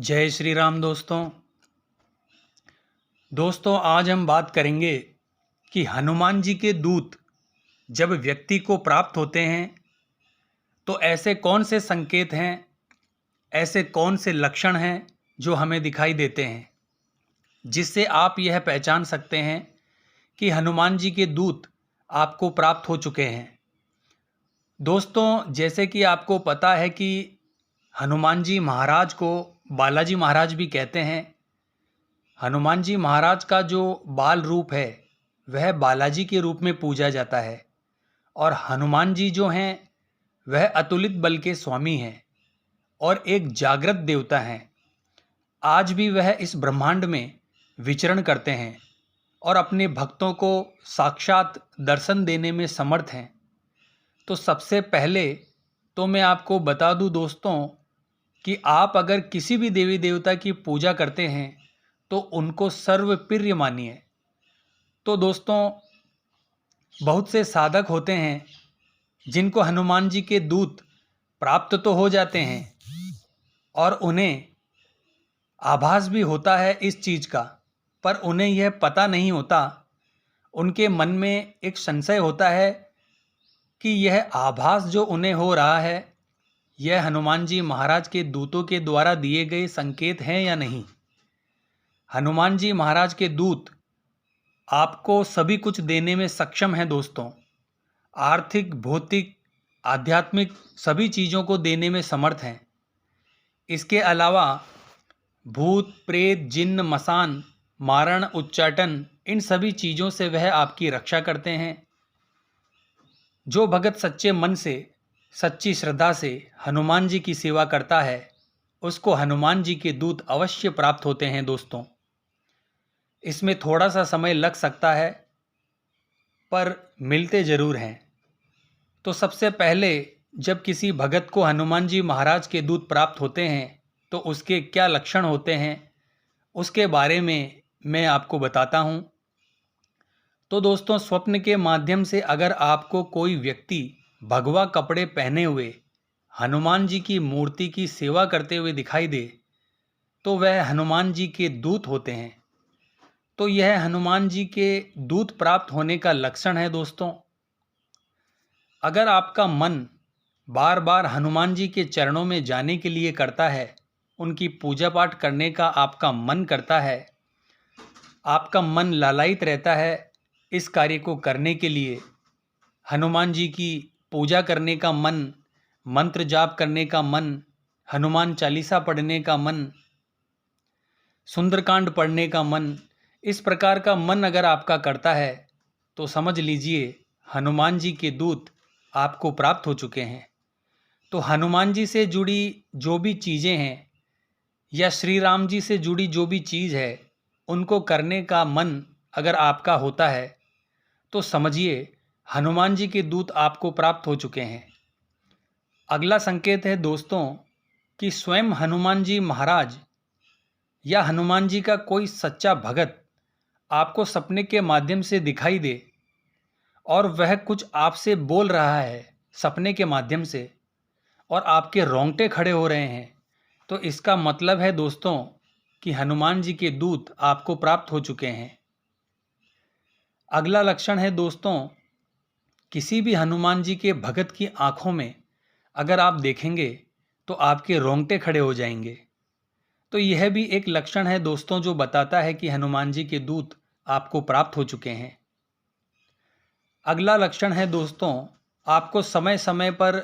जय श्री राम दोस्तों आज हम बात करेंगे कि हनुमान जी के दूत जब व्यक्ति को प्राप्त होते हैं तो ऐसे कौन से संकेत हैं, ऐसे कौन से लक्षण हैं जो हमें दिखाई देते हैं जिससे आप यह पहचान सकते हैं कि हनुमान जी के दूत आपको प्राप्त हो चुके हैं। दोस्तों जैसे कि आपको पता है कि हनुमान जी महाराज को बालाजी महाराज भी कहते हैं। हनुमान जी महाराज का जो बाल रूप है वह बालाजी के रूप में पूजा जाता है और हनुमान जी जो हैं वह अतुलित बल के स्वामी हैं और एक जागृत देवता हैं। आज भी वह इस ब्रह्मांड में विचरण करते हैं और अपने भक्तों को साक्षात दर्शन देने में समर्थ हैं। तो सबसे पहले तो मैं आपको बता दूं दोस्तों कि आप अगर किसी भी देवी देवता की पूजा करते हैं तो उनको सर्वप्रिय मानिए। तो दोस्तों बहुत से साधक होते हैं जिनको हनुमान जी के दूत प्राप्त तो हो जाते हैं और उन्हें आभास भी होता है इस चीज़ का, पर उन्हें यह पता नहीं होता। उनके मन में एक संशय होता है कि यह आभास जो उन्हें हो रहा है यह हनुमान जी महाराज के दूतों के द्वारा दिए गए संकेत हैं या नहीं। हनुमान जी महाराज के दूत आपको सभी कुछ देने में सक्षम हैं दोस्तों। आर्थिक, भौतिक, आध्यात्मिक सभी चीज़ों को देने में समर्थ हैं। इसके अलावा भूत, प्रेत, जिन्न, मसान, मारण, उच्चाटन इन सभी चीज़ों से वह आपकी रक्षा करते हैं। जो भगत सच्चे मन से, सच्ची श्रद्धा से हनुमान जी की सेवा करता है उसको हनुमान जी के दूत अवश्य प्राप्त होते हैं दोस्तों। इसमें थोड़ा सा समय लग सकता है पर मिलते ज़रूर हैं। तो सबसे पहले जब किसी भगत को हनुमान जी महाराज के दूत प्राप्त होते हैं तो उसके क्या लक्षण होते हैं उसके बारे में मैं आपको बताता हूँ। तो दोस्तों स्वप्न के माध्यम से अगर आपको कोई व्यक्ति भगवा कपड़े पहने हुए हनुमान जी की मूर्ति की सेवा करते हुए दिखाई दे तो वह हनुमान जी के दूत होते हैं। तो यह हनुमान जी के दूत प्राप्त होने का लक्षण है दोस्तों। अगर आपका मन बार बार हनुमान जी के चरणों में जाने के लिए करता है, उनकी पूजा पाठ करने का आपका मन करता है, आपका मन लालायित रहता है इस कार्य को करने के लिए, हनुमान जी की पूजा करने का मन, मंत्र जाप करने का मन, हनुमान चालीसा पढ़ने का मन, सुंदरकांड पढ़ने का मन, इस प्रकार का मन अगर आपका करता है तो समझ लीजिए हनुमान जी के दूत आपको प्राप्त हो चुके हैं। तो हनुमान जी से जुड़ी जो भी चीज़ें हैं या श्री राम जी से जुड़ी जो भी चीज़ है उनको करने का मन अगर आपका होता है तो समझिए हनुमान जी के दूत आपको प्राप्त हो चुके हैं। अगला संकेत है दोस्तों कि स्वयं हनुमान जी महाराज या हनुमान जी का कोई सच्चा भगत आपको सपने के माध्यम से दिखाई दे और वह कुछ आपसे बोल रहा है सपने के माध्यम से और आपके रोंगटे खड़े हो रहे हैं, तो इसका मतलब है दोस्तों कि हनुमान जी के दूत आपको प्राप्त हो चुके हैं। अगला लक्षण है दोस्तों, किसी भी हनुमान जी के भगत की आंखों में अगर आप देखेंगे तो आपके रोंगटे खड़े हो जाएंगे। तो यह भी एक लक्षण है दोस्तों जो बताता है कि हनुमान जी के दूत आपको प्राप्त हो चुके हैं। अगला लक्षण है दोस्तों, आपको समय समय पर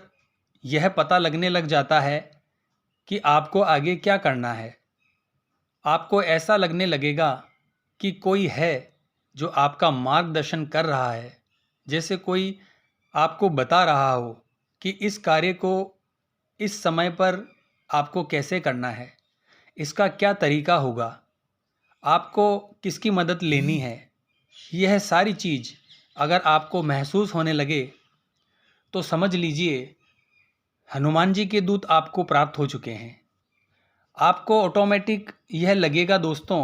यह पता लगने लग जाता है कि आपको आगे क्या करना है। आपको ऐसा लगने लगेगा कि कोई है जो आपका मार्गदर्शन कर रहा है, जैसे कोई आपको बता रहा हो कि इस कार्य को इस समय पर आपको कैसे करना है, इसका क्या तरीका होगा, आपको किसकी मदद लेनी है। यह सारी चीज़ अगर आपको महसूस होने लगे तो समझ लीजिए हनुमान जी के दूत आपको प्राप्त हो चुके हैं। आपको ऑटोमेटिक यह लगेगा दोस्तों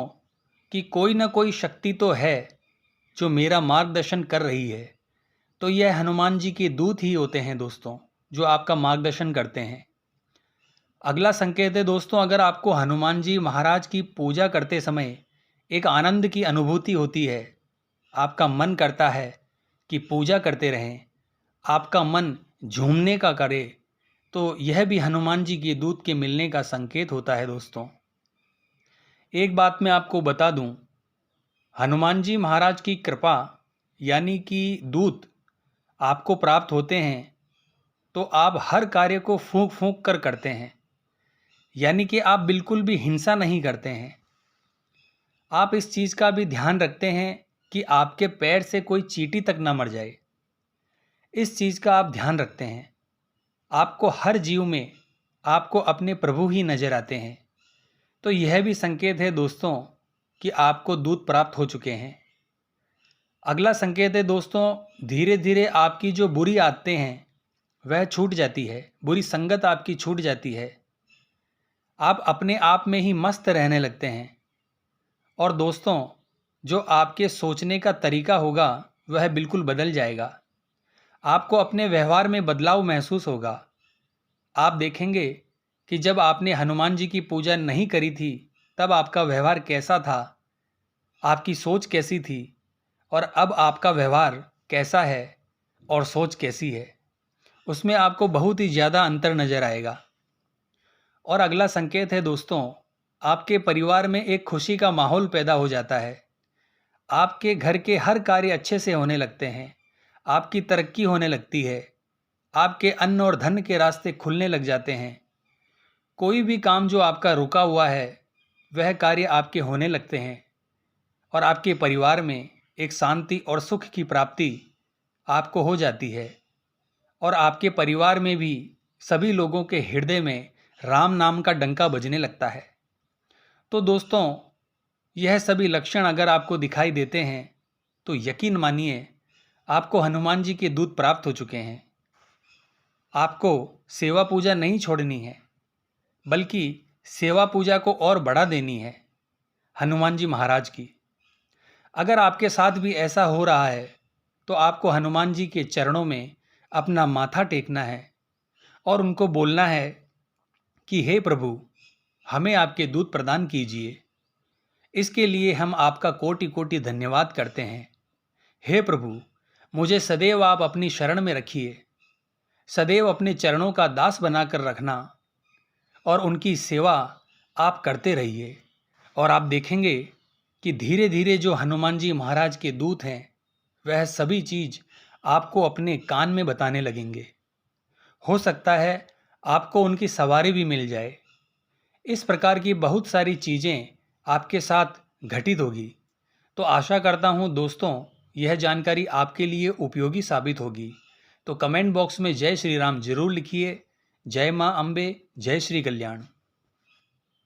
कि कोई ना कोई शक्ति तो है जो मेरा मार्गदर्शन कर रही है। तो यह हनुमान जी के दूत ही होते हैं दोस्तों जो आपका मार्गदर्शन करते हैं। अगला संकेत है दोस्तों, अगर आपको हनुमान जी महाराज की पूजा करते समय एक आनंद की अनुभूति होती है, आपका मन करता है कि पूजा करते रहें, आपका मन झूमने का करे, तो यह भी हनुमान जी के दूत के मिलने का संकेत होता है दोस्तों। एक बात मैं आपको बता दूं, हनुमान जी महाराज की कृपा यानी कि दूत आपको प्राप्त होते हैं तो आप हर कार्य को फूंक फूंक कर करते हैं, यानी कि आप बिल्कुल भी हिंसा नहीं करते हैं। आप इस चीज़ का भी ध्यान रखते हैं कि आपके पैर से कोई चींटी तक ना मर जाए। इस चीज़ का आप ध्यान रखते हैं। आपको हर जीव में आपको अपने प्रभु ही नजर आते हैं। तो यह भी संकेत है दोस्तों कि आपको दूत प्राप्त हो चुके हैं। अगला संकेत है दोस्तों, धीरे धीरे आपकी जो बुरी आदतें हैं वह छूट जाती है, बुरी संगत आपकी छूट जाती है। आप अपने आप में ही मस्त रहने लगते हैं। और दोस्तों, जो आपके सोचने का तरीका होगा वह बिल्कुल बदल जाएगा। आपको अपने व्यवहार में बदलाव महसूस होगा। आप देखेंगे कि जब आपने हनुमान जी की पूजा नहीं करी थी तब आपका व्यवहार कैसा था, आपकी सोच कैसी थी, और अब आपका व्यवहार कैसा है और सोच कैसी है, उसमें आपको बहुत ही ज़्यादा अंतर नज़र आएगा। और अगला संकेत है दोस्तों, आपके परिवार में एक खुशी का माहौल पैदा हो जाता है। आपके घर के हर कार्य अच्छे से होने लगते हैं, आपकी तरक्की होने लगती है, आपके अन्न और धन के रास्ते खुलने लग जाते हैं। कोई भी काम जो आपका रुका हुआ है वह कार्य आपके होने लगते हैं और आपके परिवार में एक शांति और सुख की प्राप्ति आपको हो जाती है। और आपके परिवार में भी सभी लोगों के हृदय में राम नाम का डंका बजने लगता है। तो दोस्तों, यह सभी लक्षण अगर आपको दिखाई देते हैं तो यकीन मानिए आपको हनुमान जी के दूत प्राप्त हो चुके हैं। आपको सेवा पूजा नहीं छोड़नी है, बल्कि सेवा पूजा को और बढ़ा देनी है हनुमान जी महाराज की। अगर आपके साथ भी ऐसा हो रहा है तो आपको हनुमान जी के चरणों में अपना माथा टेकना है और उनको बोलना है कि हे प्रभु, हमें आपके दूत प्रदान कीजिए। इसके लिए हम आपका कोटि कोटि धन्यवाद करते हैं। हे प्रभु, मुझे सदैव आप अपनी शरण में रखिए, सदैव अपने चरणों का दास बनाकर रखना और उनकी सेवा आप करते रहिए। और आप देखेंगे कि धीरे धीरे जो हनुमान जी महाराज के दूत हैं वह सभी चीज़ आपको अपने कान में बताने लगेंगे। हो सकता है आपको उनकी सवारी भी मिल जाए। इस प्रकार की बहुत सारी चीज़ें आपके साथ घटित होगी। तो आशा करता हूँ दोस्तों, यह जानकारी आपके लिए उपयोगी साबित होगी। तो कमेंट बॉक्स में जय श्री राम जरूर लिखिए। जय माँ अम्बे, जय श्री कल्याण।